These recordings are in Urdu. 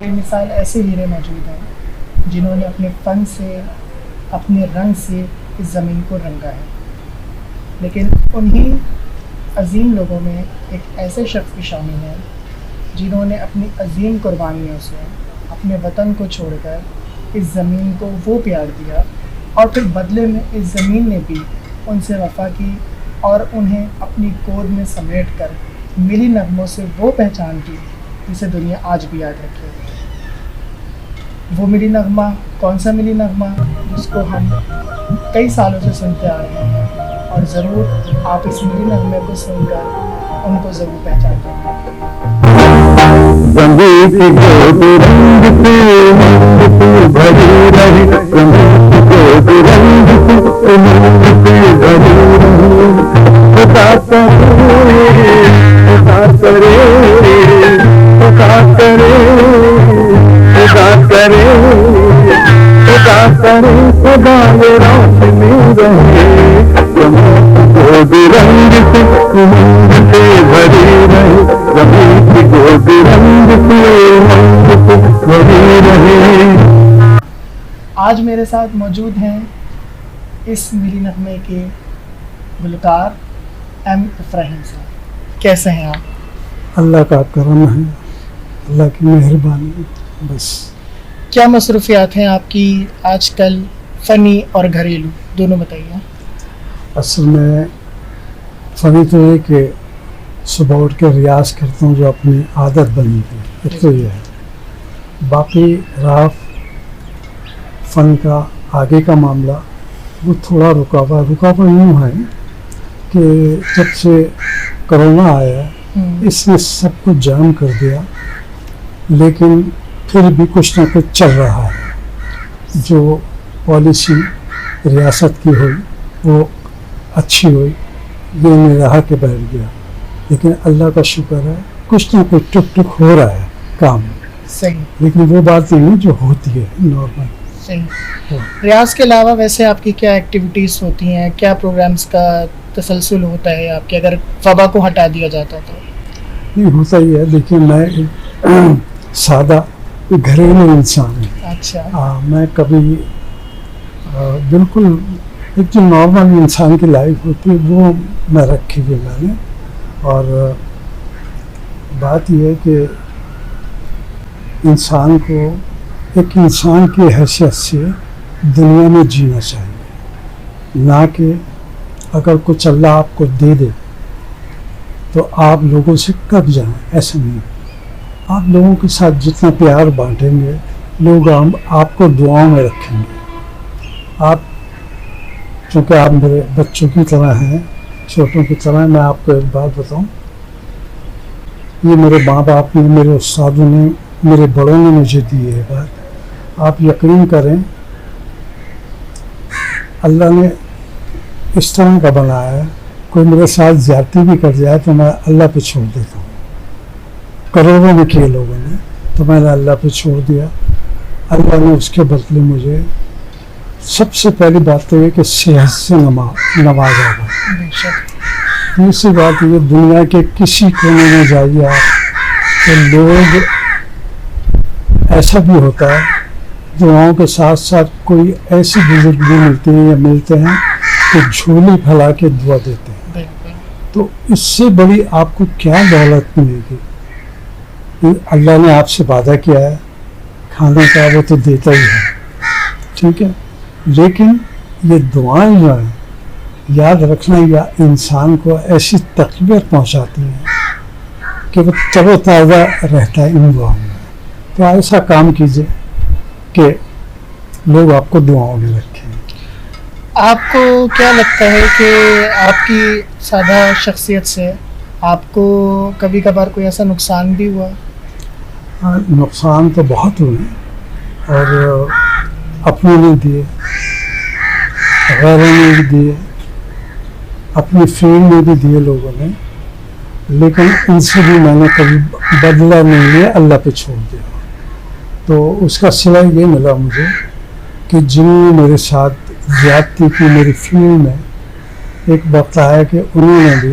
بے مثال ایسے ہیرے موجود ہیں جنہوں نے اپنے فن سے اپنے رنگ سے اس زمین کو رنگا ہے، لیکن انہی عظیم لوگوں میں ایک ایسے شخص بھی شامل ہیں جنہوں نے اپنی عظیم قربانیوں سے اپنے وطن کو چھوڑ کر اس زمین کو وہ پیار دیا، اور پھر بدلے میں اس زمین نے بھی ان سے وفا کی اور انہیں اپنی گود میں سمیٹ کر ملی نغموں سے وہ پہچان کی جسے دنیا آج بھی یاد رکھے۔ وہ ملی نغمہ کون سا ملی نغمہ جس کو ہم کئی سالوں سے سنتے آ رہے ہیں، اور ضرور آپ اس ملی نغمے کو سن کر ان کو ضرور پہچان لیں آج میرے ساتھ موجود ہیں اس ملی نغمے کے گلوکار ایم افراہیم صاحب۔ کیسے ہیں آپ؟ اللہ کا کرم ہے، اللہ کی مہربانی ہے بس۔ کیا مصروفیات ہیں آپ کی آج کل، فنی اور گھریلو دونوں بتائیے۔ اصل میں فنی تو ہے کہ صبح اٹھ کے ریاض کرتا ہوں جو اپنی عادت بنی ہے، ایک تو یہ ہے۔ باقی رہا فن کا آگے کا معاملہ، وہ تھوڑا رکاوٹ یوں ہے کہ جب سے کرونا آیا اس نے سب کچھ جام کر دیا، لیکن پھر بھی کچھ نہ کچھ چل رہا ہے۔ جو پالیسی ریاست کی ہوئی وہ اچھی ہوئی، یہ نہیں رہا کہ بیٹھ گیا، لیکن اللہ کا شکر ہے کچھ نہ کچھ ٹک ٹک ہو رہا ہے کام، صحیح، لیکن وہ بات نہیں جو ہوتی ہے نارمل۔ صحیح۔ ریاض کے علاوہ ویسے آپ کی کیا ایکٹیویٹیز ہوتی ہیں، کیا پروگرامز کا تسلسل ہوتا ہے آپ کے، اگر وبا کو ہٹا دیا جاتا تو؟ نہیں ہوتا ہی ہے، لیکن میں ایک سادہ گھریلو انسان ہوں۔ اچھا، میں کبھی بالکل ایک جو نارمل انسان کی لائف ہوتی ہے وہ میں رکھی ہوئی میں نے، اور بات یہ ہے کہ انسان کو ایک انسان کی حیثیت سے دنیا میں جینا چاہیے، نہ کہ اگر کچھ اللہ آپ کو دے دے تو آپ لوگوں سے کب جائیں، ایسا نہیں۔ آپ لوگوں کے ساتھ جتنا پیار بانٹیں گے لوگ آپ کو دعاؤں میں رکھیں گے۔ آپ چونکہ آپ میرے بچوں کی طرح ہیں، چھوٹوں کی طرح، میں آپ کو ایک بات بتاؤں، یہ میرے ماں باپ نے، میرے استادوں نے، میرے بڑوں نے مجھے دی ہے بات، آپ یقین کریں اللہ نے اس طرح کا بنایا ہے، کوئی میرے ساتھ زیادتی بھی کر جائے تو میں اللہ پہ چھوڑ دیتا ہوں۔ کروڑوں میں کیے لوگوں نے، تو میں نے اللہ پہ چھوڑ دیا، اللہ نے اس کے بدلے مجھے سب سے پہلی بات تو یہ کہ صحت سے نوازا گا۔ دوسری بات یہ دنیا کے کسی کونے میں جائیے آپ تو لوگ ایسا بھی ہوتا ہے دعاؤں کے ساتھ ساتھ کوئی ایسے بزرگ بھی ملتے ہیں یا ملتے ہیں کہ جھولی پھیلا کے دعا دیتے ہیں، تو اس سے بڑی آپ کو کیا دولت ملے گی؟ اللہ نے آپ سے وعدہ کیا ہے کھانے کا، وہ تو دیتا ہی ہے، ٹھیک ہے، لیکن یہ دعائیں جو ہیں یاد رکھنا، یا انسان کو ایسی تقویت پہنچاتی ہیں کہ وہ تر و تازہ رہتا ہے ان دعاؤں میں۔ تو ایسا کام کیجیے کہ لوگ آپ کو دعاؤں میں رکھیں۔ آپ کو کیا لگتا ہے کہ آپ کی سادہ شخصیت سے آپ کو کبھی کبھار کوئی ایسا نقصان بھی ہوا؟ نقصان تو بہت ہوئے، اور اپنے نے دیے، غیروں نے بھی دیے، اپنی فیلڈ میں بھی دیے لوگوں نے، لیکن ان سے بھی میں نے کبھی بدلہ نہیں لیا، اللہ پہ چھوڑ دیا۔ تو اس کا صلہ یہ ملا مجھے کہ جنہوں نے میرے ساتھ زیادتی کی میری فیلڈ میں، ایک وقت آیا کہ انہوں نے بھی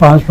5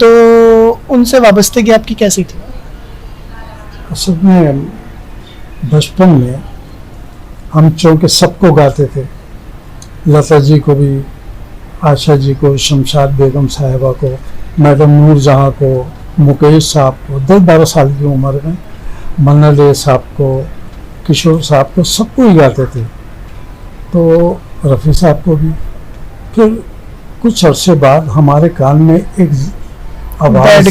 تو ان سے وابستگی آپ کی کیسی تھی؟ اصل میں بچپن میں ہم چونکہ سب کو گاتے تھے، لتا جی کو بھی، آشا جی کو، شمشاد بیگم صاحبہ کو، میڈم نور جہاں کو، مکیش صاحب کو، 10-12 سال کی عمر میں منا دے صاحب کو، کشور صاحب کو، سب کو ہی گاتے تھے. تو رفیع صاحب کو بھی. پھر کچھ عرصے بعد ہمارے کان میں ایک آواز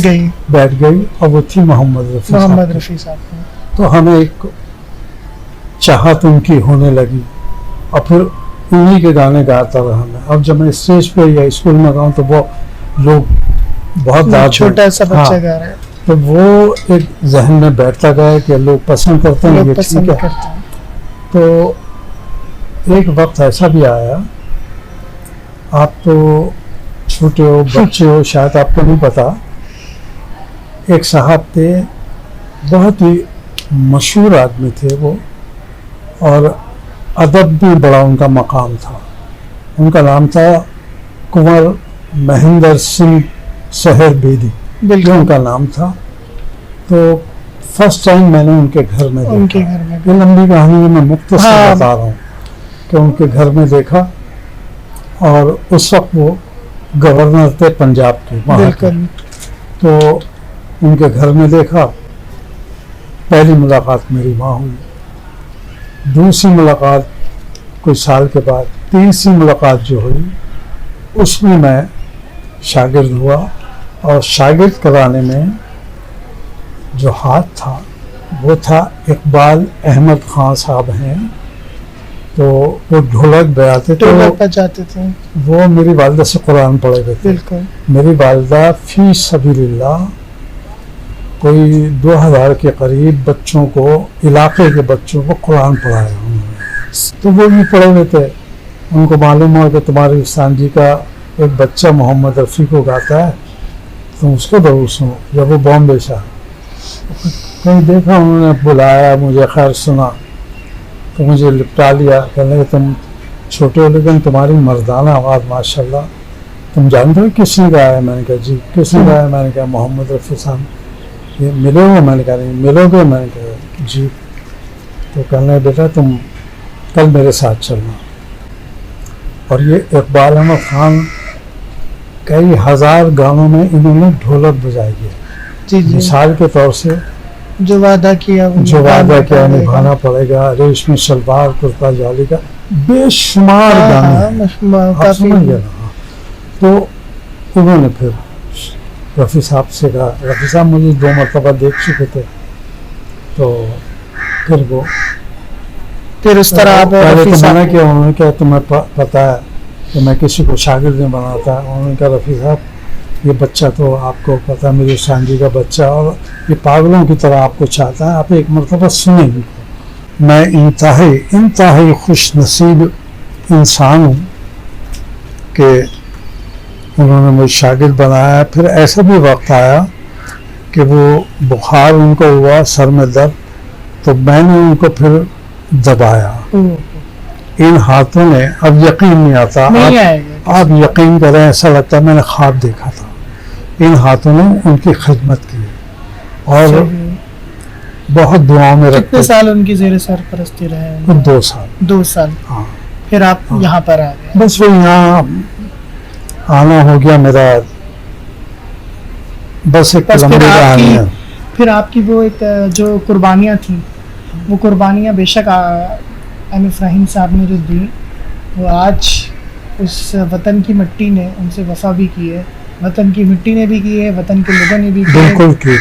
بیٹھ گئی اور وہ تھی محمد رفیع صاحب. تو ہمیں ایک چاہت ان کی ہونے لگی اور پھر انہی کے گانے گاتا رہا میں. اب جب میں اسٹیج پہ یا اسکول میں گاؤں تو وہ لوگ بہت چھوٹا سا بچہ گا رہا ہے، تو وہ ایک ذہن میں بیٹھتا گیا کہ لوگ پسند کرتے ہیں، یہ ٹھیک ہے. تو ایک وقت ایسا بھی آیا، آپ تو چھوٹے ہو، بچے ہو، شاید آپ کو نہیں پتا، ایک صاحب تھے، بہت ہی مشہور آدمی تھے وہ، اور ادب بھی بڑا ان کا مقام تھا. ان کا نام تھا کنور مہندر سنگھ سہر بیدی، یہ ان کا نام تھا. تو فرسٹ ٹائم میں نے ان کے گھر میں دیکھا. یہ لمبی کہانی میں مختصر بتا رہا ہوں کہ ان کے گھر میں دیکھا، اور اس وقت وہ گورنر تھے پنجاب کے وہاں کے. تو ان کے گھر میں دیکھا. پہلی ملاقات میری وہاں ہوئی، دوسری ملاقات کچھ سال کے بعد، تیسری ملاقات جو ہوئی اس میں شاگرد ہوا. اور شاگرد کرانے میں جو ہاتھ تھا وہ تھا اقبال احمد خان صاحب ہیں. تو وہ ڈھولک بجاتے تھے. وہ میری والدہ سے قرآن پڑھے ہوئے تھے. میری والدہ فی سبیل اللہ کوئی 2000 کے قریب بچوں کو، علاقے کے بچوں کو قرآن پڑھایا انہوں نے. تو وہ بھی پڑھے ہوئے تھے. ان کو معلوم ہوا کہ تمہارے استان جی کا ایک بچہ محمد رفیع کو گاتا ہے، تم اس کو ضرور سنو. جب وہ بامبے سے کہیں دیکھا، انہوں نے بلایا مجھے، خیر سنا تو مجھے لپٹا لیا. کہنے کہ تم چھوٹے ہو لیکن تمہاری مردانہ آواز ماشاء اللہ. تم جانتے ہو کس نے گایا ہے؟ میں نے کہا جی. کس نے گایا؟ میں نے کہا محمد رفیع صاحب. یہ ملو گے؟ میں نے کہا نہیں. ملو گے؟ میں نے کہا جی. تو کہنے بیٹا تم کل میرے ساتھ چلنا. اور یہ اقبال احمد خان کئی ہزار گانوں میں انہوں نے ڈھولک بجائی ہے. مثال کے طور سے جو وعدہ کیا نبھانا پڑے گا، ریشمی شلوار کرتا جالی کا، بے شمار گانے آپ سمجھ گئے نا. تو انہوں نے پھر رفیع صاحب سے کہا. رفیع صاحب مجھے 2 مرتبہ دیکھ چکے تھے. تو پھر اس طرح انہوں نے کہا تمہیں پتا ہے کہ میں کسی کو شاگرد نہیں بناتا. انہوں نے کہا رفیع صاحب یہ بچہ تو آپ کو پتا ہے میرے استان جی کا بچہ، اور یہ پاگلوں کی طرح آپ کو چاہتا ہے، آپ ایک مرتبہ سنیں گے. میں انتہائی خوش نصیب انسان ہوں کہ انہوں نے مجھے شاگرد بنایا. پھر ایسا بھی وقت آیا کہ وہ بخار ان کو ہوا، سر میں درد، تو میں نے ان کو پھر دبایا. ان ہاتھوں نے، اب یقین نہیں آتا، آپ یقین کریں ایسا لگتا ہے میں نے خواب دیکھا تھا. ان ہاتھوں نے ان کی خدمت کی اور بہت دعاؤں میں رکھتے. کتنے سال ان کی زیر سرپرستی رہے؟ 2 سال. 2 سال. ہاں. پھر آپ یہاں پر آ گئے؟ بس وہ یہاں آنا ہو گیا میرا، بس ایک لمبی کہانی ہے. پھر آپ کی وہ ایک جو قربانیاں تھیں، وہ قربانیاں بے شک ایم فراہیم صاحب نے جو دی، وہ آج اس وطن کی مٹی نے ان سے وفا بھی کی ہے، وطن کی مٹی نے بھی کی ہے، وطن کے لوگوں نے بھی کی ہے.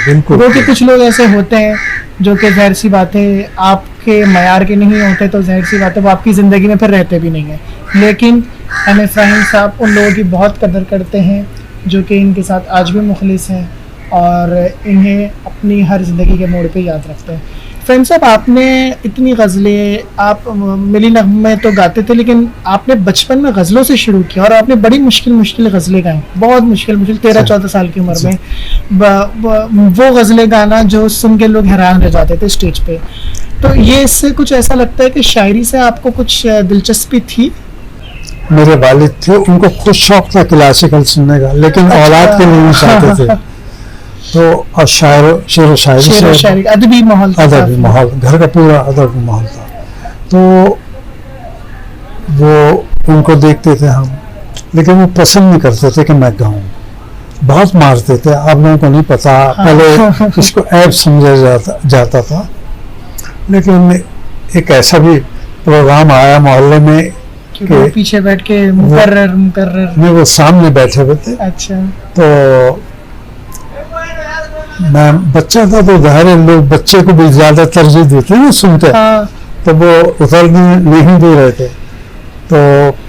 بالکل. وہ کہ کچھ لوگ ایسے ہوتے ہیں جو کہ ظاہر سی بات ہے آپ کے معیار کے نہیں ہوتے، تو ظاہر سی بات ہے وہ آپ کی زندگی میں پھر رہتے بھی نہیں ہیں. لیکن ایم فراہیم صاحب ان لوگوں کی بہت قدر کرتے ہیں جو کہ ان کے ساتھ آج بھی مخلص ہیں اور انہیں اپنی ہر زندگی کے موڑ پہ یاد رکھتے ہیں. فرینڈ صاحب، آپ نے اتنی غزلیں، آپ ملی نغمے تو گاتے تھے، لیکن آپ نے بچپن میں غزلوں سے شروع کیا اور آپ نے بڑی مشکل غزلیں گائیں، بہت مشکل 13-14 سال کی عمر میں وہ غزلیں گانا جو سن کے لوگ حیران رہ جاتے تھے اسٹیج پہ. تو یہ اس سے کچھ ایسا لگتا ہے کہ شاعری سے آپ کو کچھ دلچسپی تھی؟ میرے والد تھے، ان کو خود شوق تھا کلاسیکل سننے کا، لیکن اولاد کے لیے نہیں چاہتے تھے. تو اور شعر و شاعری ادبی ماحول ادبی ماحول، گھر کا پورا ادبی ماحول تھا. تو وہ ان کو دیکھتے تھے ہم، لیکن وہ پسند نہیں کرتے تھے کہ میں گاؤں. بہت مارتے تھے، آپ لوگوں کو نہیں پتا، پہلے اس کو عیب سمجھا جاتا تھا. لیکن ایک ایسا بھی پروگرام آیا محلے میں کہ پیچھے بیٹھ کے مقرر میں وہ سامنے بیٹھے ہوئے تھے. اچھا. تو میں بچہ تھا تو ظاہر لوگ بچے کو بھی زیادہ ترجیح دیتے ہیں سنتے، تو وہ اترنے نہیں دے رہے تھے. تو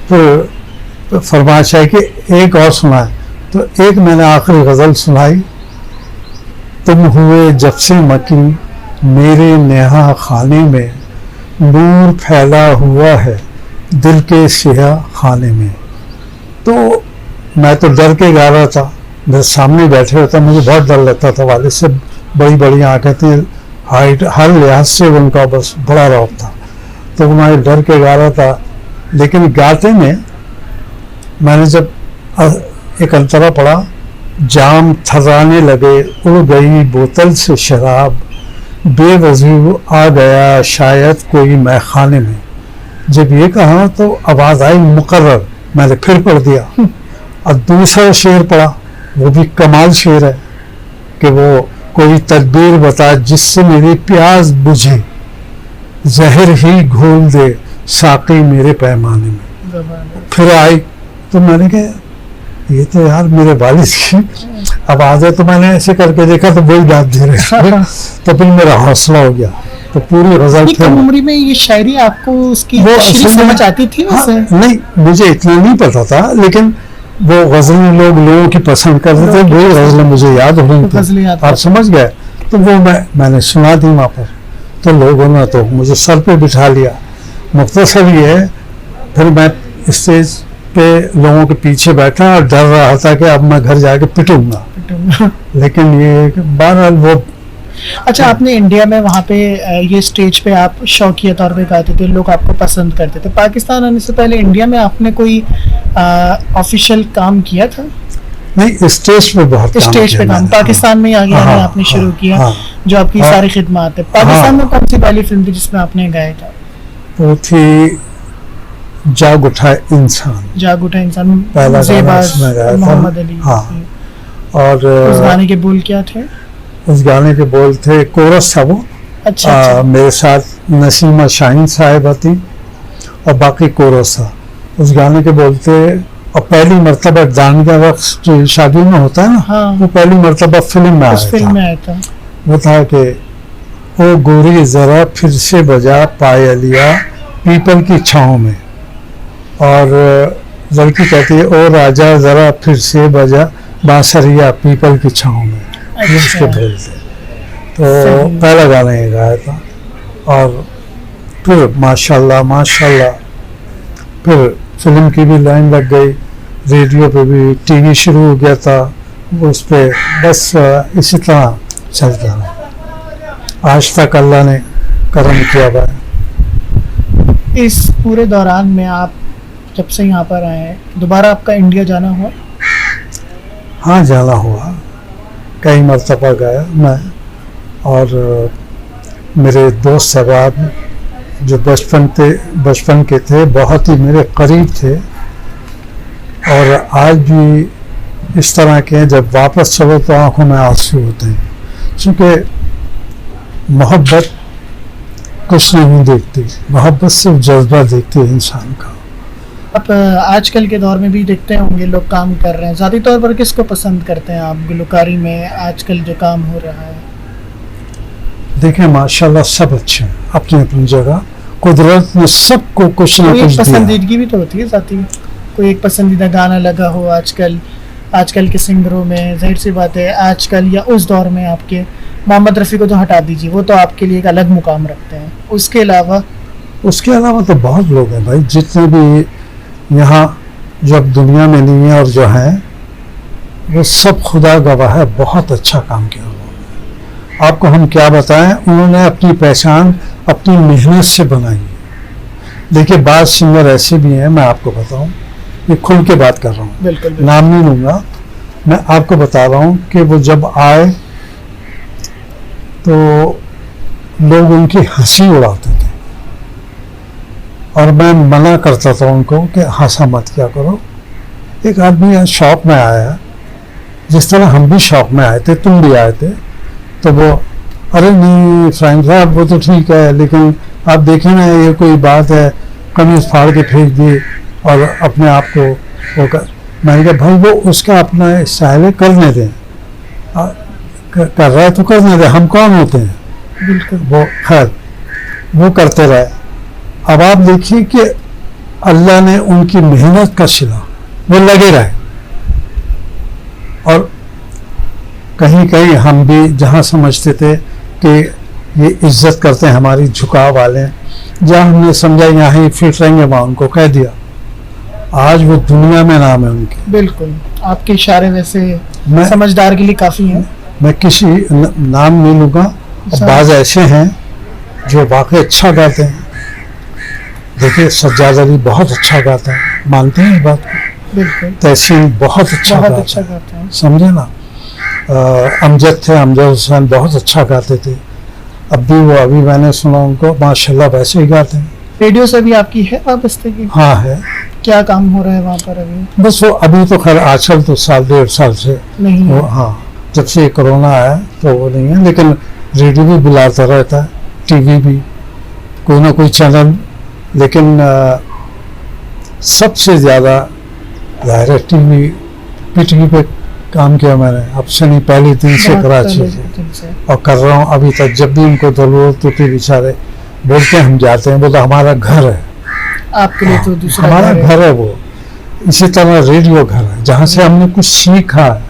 پھر فرمائش ہے کہ ایک اور سنائے. تو ایک میں نے آخری غزل سنائی: تم ہوئے جب سے مکی میرے نیہا خانے میں، نور پھیلا ہوا ہے دل کے سیاہ خانے میں. تو میں تو ڈر کے گا رہا تھا، میرے سامنے بیٹھے ہوتا، مجھے بہت ڈر لگتا تھا. والد سے بڑی بڑی آنکھیں تھیں، ہائٹ ہر لحاظ سے ان کا بس بڑا رعب تھا. تو میں ڈر کے گا رہا تھا. لیکن گاتے میں نے جب ایک انترا پڑا: جام تھرانے لگے اڑ گئی بوتل سے شراب، بے وضو آ گیا شاید کوئی میخانے میں. جب یہ کہا تو آواز آئی مقرر، میں نے پھر پڑھ دیا. اور دوسرا شعر پڑھا، وہ بھی کمال شعر ہے کہ وہ کوئی تدبیر بتا جس سے میری پیاس بجھے، زہر ہی گھول دے ساقی میرے پیمانے میں. پھر آئی تو میں نے کہا یہ تو یار میرے والد کی آواز ہے. تو میں نے ایسے کر کے دیکھا تو وہی داد دے رہے. تو پھر میرا حوصلہ ہو گیا. تو پوری غزل کم عمری میں یہ شاعری آپ کو اس کی سمجھ آتی تھی؟ نہیں، مجھے اتنا نہیں پتا تھا، لیکن وہ غزلیں لوگوں کی پسند کرتے تھے، وہی غزلیں مجھے یاد ہو رہی تھیں. آپ سمجھ گئے؟ تو وہ میں نے سنا دی وہاں پر. تو لوگوں نے تو مجھے سر پہ بٹھا لیا. مختصر یہ ہے، پھر میں اسٹیج پہ لوگوں کے پیچھے بیٹھا اور ڈر رہا تھا کہ اب میں گھر جا کے پٹوں گا. لیکن یہ بہرحال وہ. اچھا، آپ نے انڈیا میں وہاں پہ یہ اسٹیج پہ آپ شوقیہ طور پہ گاتے تھے، لوگ آپ کو پسند کرتے تھے. پاکستان آنے سے پہلے انڈیا میں آپ نے کوئی آفیشیل کام کیا تھا؟ نہیں، اسٹیج پہ بہت اسٹیج پہ کام پاکستان میں آگے آنے آپ نے شروع کیا، جو آپ کی ساری خدمات ہے. پاکستان میں کون سی پہلی فلم تھی جس میں آپ نے گایا تھا؟ وہ تھی جاگ اٹھا انسان. جاگ اٹھا انسان، پہلا گانا میں گایا تھا. محمد علی. ہاں. اور اس گانے کے بول کیا تھے؟ اس گانے کے بول تھے، کورس تھا وہ. اچھا. میرے ساتھ نسیمہ شاہین صاحبہ تھی اور باقی کورس تھا. اس گانے کے بولتے، اور پہلی مرتبہ دانگا رقص جو شادی میں ہوتا ہے نا، وہ پہلی مرتبہ فلم میں آیا تھا. وہ تھا کہ او گوری ذرا پھر سے بجا پایلیا پیپل کی چھاؤں میں. اور لڑکی کہتی ہے او راجا ذرا پھر سے بجا بانسریا پیپل کی چھاؤں میں. اس کے بول تھے. تو پہلا گانا یہ گایا تھا. اور پھر ماشاءاللہ پھر فلم کی بھی لائن لگ گئی، ریڈیو پہ بھی، ٹی وی شروع ہو گیا تھا اس پہ. بس اسی طرح چلتا رہا. آج تک اللہ نے کرم کیا ہوا ہے. اس پورے دوران میں آپ جب سے یہاں پر آئے ہیں، دوبارہ آپ کا انڈیا جانا ہوا؟ ہاں، جانا ہوا. کئی مرتبہ گیا میں. اور میرے دوست احباب جو بچپن کے تھے، بہت ہی میرے قریب تھے، اور آج بھی اس طرح کے ہیں. جب واپس چلو تو آنکھوں میں آنسو ہوتے ہیں، کیونکہ محبت کچھ نہیں دیکھتی، محبت صرف جذبہ دیکھتی ہے انسان کا. آپ آج کل کے دور میں بھی دیکھتے ہوں گے لوگ کام کر رہے ہیں. ذاتی طور پر کس کو پسند کرتے ہیں آپ گلوکاری میں آج کل جو کام ہو رہا ہے؟ دیکھیں ماشاءاللہ سب اچھے ہیں اپنی اپنی جگہ. قدرت نے سب کو کچھ نہ کچھ دیا. پسندیدگی بھی تو ہوتی ہے ذاتی، کوئی ایک پسندیدہ گانا لگا ہو آج کل کے سنگروں میں. ظاہر سی بات ہے آج کل یا اس دور میں آپ کے محمد رفیع کو تو ہٹا دیجیے، وہ تو آپ کے لیے ایک الگ مقام رکھتے ہیں. اس کے علاوہ تو بہت لوگ ہیں بھائی، جتنے بھی یہاں جو اب دنیا میں نہیں ہیں اور جو ہیں، وہ سب خدا گواہ ہے بہت اچھا کام کیا انہوں نے. آپ کو ہم کیا بتائیں، انہوں نے اپنی پہچان اپنی محنت سے بنائی. دیکھیے بعض سنگر ایسے بھی ہیں، میں آپ کو بتاؤں، یہ کھل کے بات کر رہا ہوں, بالکل بالکل. نام نہیں لوں گا. میں آپ کو بتا رہا ہوں کہ وہ جب آئے تو لوگ ان کی ہنسی اڑاتے تھے اور میں منع کرتا تھا ان کو کہ ہنسا مت کیا کرو. ایک آدمی شوق میں آیا, جس طرح ہم بھی شوق میں آئے تھے, تم بھی آئے تھے, تو وہ ارے نہیں فرینڈ صاحب وہ تو ٹھیک ہے, لیکن آپ دیکھیں نا یہ کوئی بات ہے, قمیض پھاڑ کے پھینک دی اور اپنے آپ کو وہ میں نے کہا بھائی وہ اس کا اپنا اسٹائل ہے, کرنے دیں, کر رہا ہے تو کرنے دیں, ہم کون ہوتے ہیں. بالکل. وہ خیر وہ کرتے رہے. اب آپ دیکھیے کہ اللہ نے ان کی محنت کا صلہ, وہ لگے رہے. اور کہیں کہیں ہم بھی جہاں سمجھتے تھے کہ یہ عزت کرتے ہیں ہماری, جھکاؤ والے ہیں, جہاں ہم نے سمجھا یہاں ہی فٹ رہیں گے وہاں ان کو کہہ دیا. آج وہ دنیا میں نام ہے ان کے. بالکل. آپ کے اشارے ویسے سمجھدار کے لیے کافی ہیں. میں کسی نام نہیں لوں گا. بعض ایسے ہیں جو واقعی اچھا گاتے ہیں. دیکھیے سجاد علی بہت اچھا گاتا ہے, مانتے ہیں اس بات کو. بالکل. تحسین بہت اچھا گاتا ہے, سمجھے نا. امجد تھے, امجد حسین بہت اچھا گاتے تھے. اب بھی وہ ابھی میں نے سنا ان کو ماشاءاللہ ویسے ہی گاتے ہیں. ریڈیو سے بھی آپ کی ہے وابستگی؟ ہاں ہے. کیا کام ہو رہا ہے وہاں پر ابھی؟ بس وہ ابھی تو خیر آج کل تو سال 1.5 سال سے نہیں ہے. ہاں جب سے یہ کرونا آیا تو وہ نہیں ہے, لیکن ریڈیو بھی بلاتا رہتا ہے, ٹی وی بھی کوئی نہ کوئی چینل. لیکن سب سے زیادہ ظاہر ہے T V, P T V پہ کام کیا میں نے اب سے نہیں, پہلے دن سے کراچی سے, اور کر رہا ہوں ابھی تک. جب بھی ان کو ضرورت ہوتی ہے بیچارے بولتے ہیں ہم جاتے ہیں, بولتے ہمارا گھر ہے. آپ کے لیے تو دوسرا ہمارا گھر ہے وہ. اسی طرح ریڈیو گھر ہے جہاں سے ہم نے کچھ سیکھا ہے.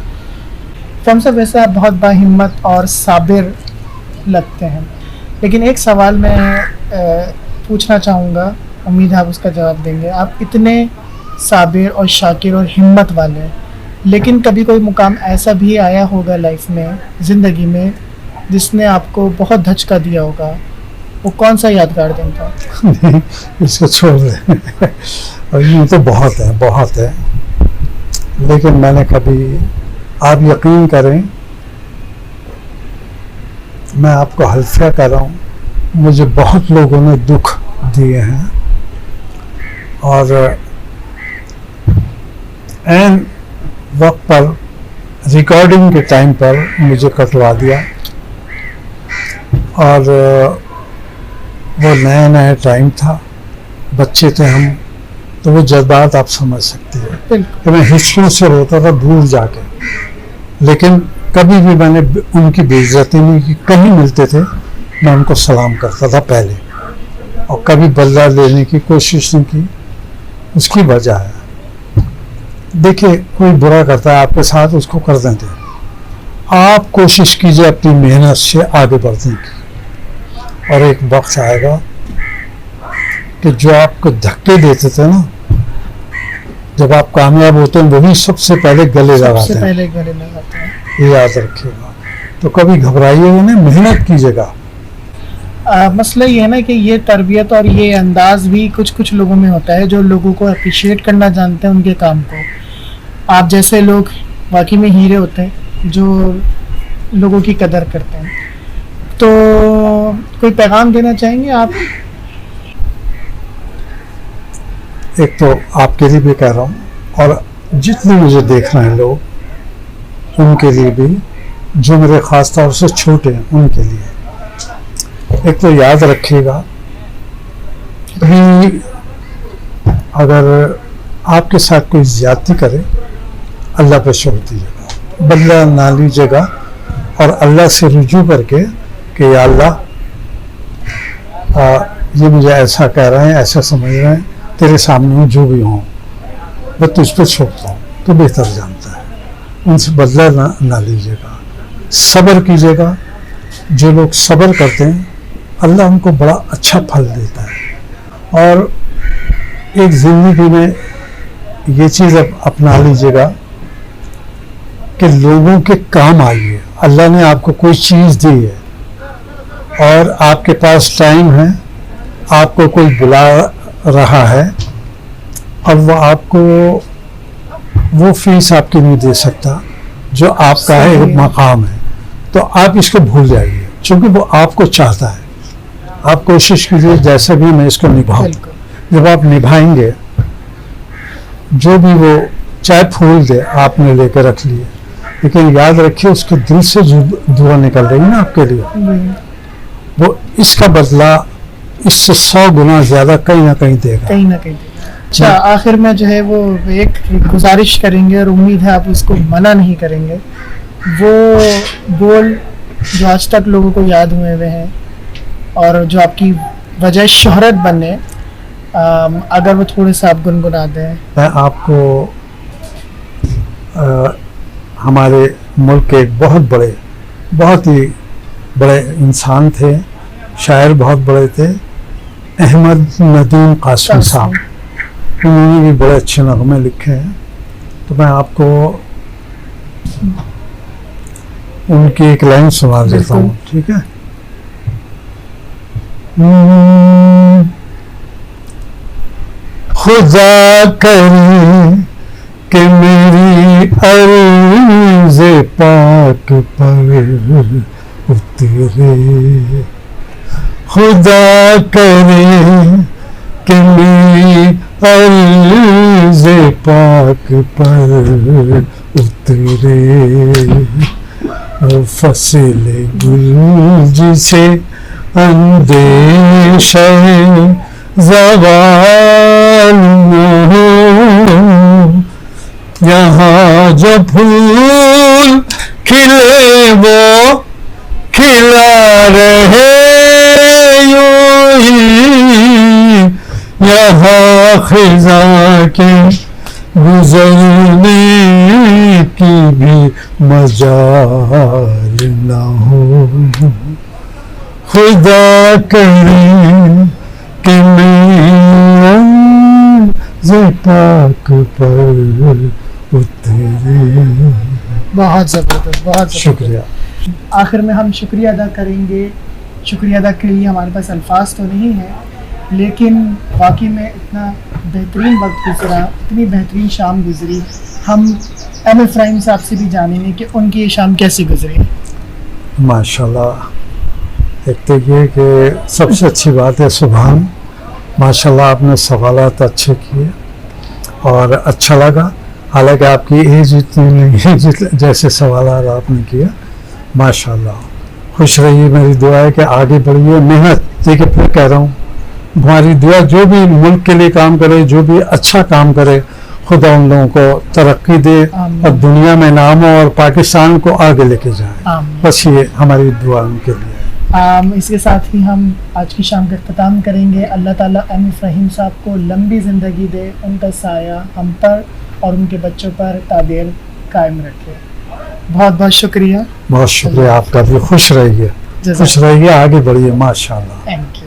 ہم سب ویسے آپ بہت باہمت اور صابر لگتے ہیں, لیکن ایک سوال میں پوچھنا چاہوں گا, امید ہے آپ اس کا جواب دیں گے. آپ اتنے صابر اور شاکر اور ہمت والے, لیکن کبھی کوئی مقام ایسا بھی آیا ہوگا لائف میں, زندگی میں, جس نے آپ کو بہت دھچکا دیا ہوگا, وہ کون سا یادگار دن تھا؟ اس کو چھوڑ دیں. اور یہ تو بہت ہے, بہت ہے, لیکن میں نے کبھی, آپ یقین کریں میں آپ کو حلفیہ کر رہا ہوں, مجھے بہت لوگوں نے دکھ دیے ہیں اور این وقت پر ریکارڈنگ کے ٹائم پر مجھے کٹوا دیا. اور وہ نیا نیا ٹائم تھا, بچے تھے ہم, تو وہ جذبات آپ سمجھ سکتے ہیں کہ میں ہچکیوں سے روتا تھا دور جا کے, لیکن کبھی بھی میں نے ان کی بے عزتی نہیں کی. کہیں ملتے تھے میں ان کو سلام کرتا تھا پہلے, اور کبھی بدلہ لینے کی کوشش نہیں کی. اس کی وجہ ہے, دیکھیے کوئی برا کرتا ہے آپ کے ساتھ, اس کو کر دیں تھے, آپ کوشش کیجئے اپنی محنت سے آگے بڑھنے کی, اور ایک وقت آئے گا کہ جو آپ کو دھکے دیتے تھے نا, جب آپ کامیاب ہوتے ہیں وہی سب سے پہلے گلے لگاتے ہیں. یہ یاد رکھیے گا. تو کبھی گھبرائیے گا نہیں, محنت کیجیے گا. مسئلہ یہ ہے نا کہ یہ تربیت اور یہ انداز بھی کچھ لوگوں میں ہوتا ہے جو لوگوں کو اپریشیٹ کرنا جانتے ہیں ان کے کام کو. آپ جیسے لوگ واقعی میں ہیرے ہوتے ہیں جو لوگوں کی قدر کرتے ہیں. تو کوئی پیغام دینا چاہیں گے آپ؟ ایک تو آپ کے لیے بھی کہہ رہا ہوں, اور جتنے مجھے دیکھ رہے ہیں لوگ, ان کے لیے بھی, جو میرے خاص طور سے چھوٹے ہیں ان کے لیے. ایک تو یاد رکھیے گا کہ اگر آپ کے ساتھ کوئی زیادتی کرے, اللہ پہ چھوڑ دیجیے گا, بدلہ نہ لیجیے گا, اور اللہ سے رجوع کر کے کہ یا اللہ یہ مجھے ایسا کہہ رہے ہیں, ایسا سمجھ رہے ہیں, تیرے سامنے جو بھی ہوں میں تجھ پہ چھوڑتا ہوں, تو بہتر جانتا ہے. ان سے بدلہ نہ لیجیے گا, صبر کیجیے گا. جو لوگ صبر کرتے ہیں اللہ ان کو بڑا اچھا پھل دیتا ہے. اور ایک زندگی میں یہ چیز اپنا لیجیے گا کہ لوگوں کے کام آئیے. اللہ نے آپ کو کوئی چیز دی ہے اور آپ کے پاس ٹائم ہے, آپ کو کوئی بلا رہا ہے, اب وہ آپ کو وہ فیس آپ کی نہیں دے سکتا جو آپ کا ہے ایک مقام ہے، تو آپ اس کو بھول جائیے، چونکہ وہ آپ کو چاہتا ہے. آپ کوشش کیجیے جیسا بھی میں اس کو نبھاؤں. بالکل جب آپ نبھائیں گے، جو بھی وہ چاہے پھول دے آپ نے لے کے رکھ لیے، لیکن یاد رکھیے اس کے دل سے جو دعا نکل رہی ہے نا آپ کے لیے، وہ اس کا بدلہ اس سے 100 گنا زیادہ کہیں نہ کہیں دے گا. کہیں نہ کہیں. اچھا، آخر میں جو ہے وہ ایک گزارش کریں گے اور امید ہے آپ اس کو منع نہیں کریں گے، وہ بول جو آج تک لوگوں کو یاد ہوئے ہیں اور جو آپ کی وجہ شہرت بنے، اگر وہ تھوڑے سا آپ گنگنا دیں. میں آپ کو ہمارے ملک کے ایک بہت ہی بڑے انسان تھے، شاعر بہت بڑے تھے، احمد ندیم قاسمی صاحب. انہوں نے بھی بڑے اچھے نغمے لکھے ہیں، تو میں آپ کو ان کی ایک لائن سنا دیتا ہوں. ٹھیک ہے؟ خدا کرے کہ میری عرض پاک پر اترے، خدا کرے کہ میری عرض پاک پر اترے، فصل گل جسے اندیشہ زوال نہ ہو، یہاں جو پھول کھلے وہ کھلا رہے یوں ہی، یہاں خزاں کے گزرنے کی بھی مجال نہ ہو، خدا کرے کہ میں پاک پر اترے. بہت زبردست، بہت شکریہ. آخر میں ہم شکریہ ادا کریں گے. شکریہ ادا کے لیے ہمارے پاس الفاظ تو نہیں ہیں، لیکن واقعی میں اتنا بہترین وقت گزرا، اتنی بہترین شام گزری. ہم ایم افراہیم صاحب سے بھی جانیں گے کہ ان کی یہ شام کیسی گزری. ماشاءاللہ، ایک تو یہ کہ سب سے اچھی بات ہے سبحان، ماشاءاللہ آپ نے سوالات اچھے کیے اور اچھا لگا، حالانکہ آپ کی ایج اتنی نہیں ہے جیسے سوالات آپ نے کیا. ماشاءاللہ خوش رہیے. میری دعا ہے کہ آگے بڑھیے، محنت. دیکھیے پھر کہہ رہا ہوں، ہماری دعا جو بھی ملک کے لیے کام کرے، جو بھی اچھا کام کرے، خدا ان لوگوں کو ترقی دے اور دنیا میں نام ہو اور پاکستان کو آگے لے کے جائے. بس یہ ہماری دعا ان کے لیے. اس کے ساتھ ہی ہم آج کی شام کا اختتام کریں گے. اللہ تعالیٰ ایم افراہیم صاحب کو لمبی زندگی دے، ان کا سایہ ہم پر اور ان کے بچوں پر تابعیل قائم رکھے. بہت بہت شکریہ. بہت شکریہ آپ کا بھی. خوش رہیے، خوش رہیے، آگے بڑھیے. ماشاءاللہ. Thank you.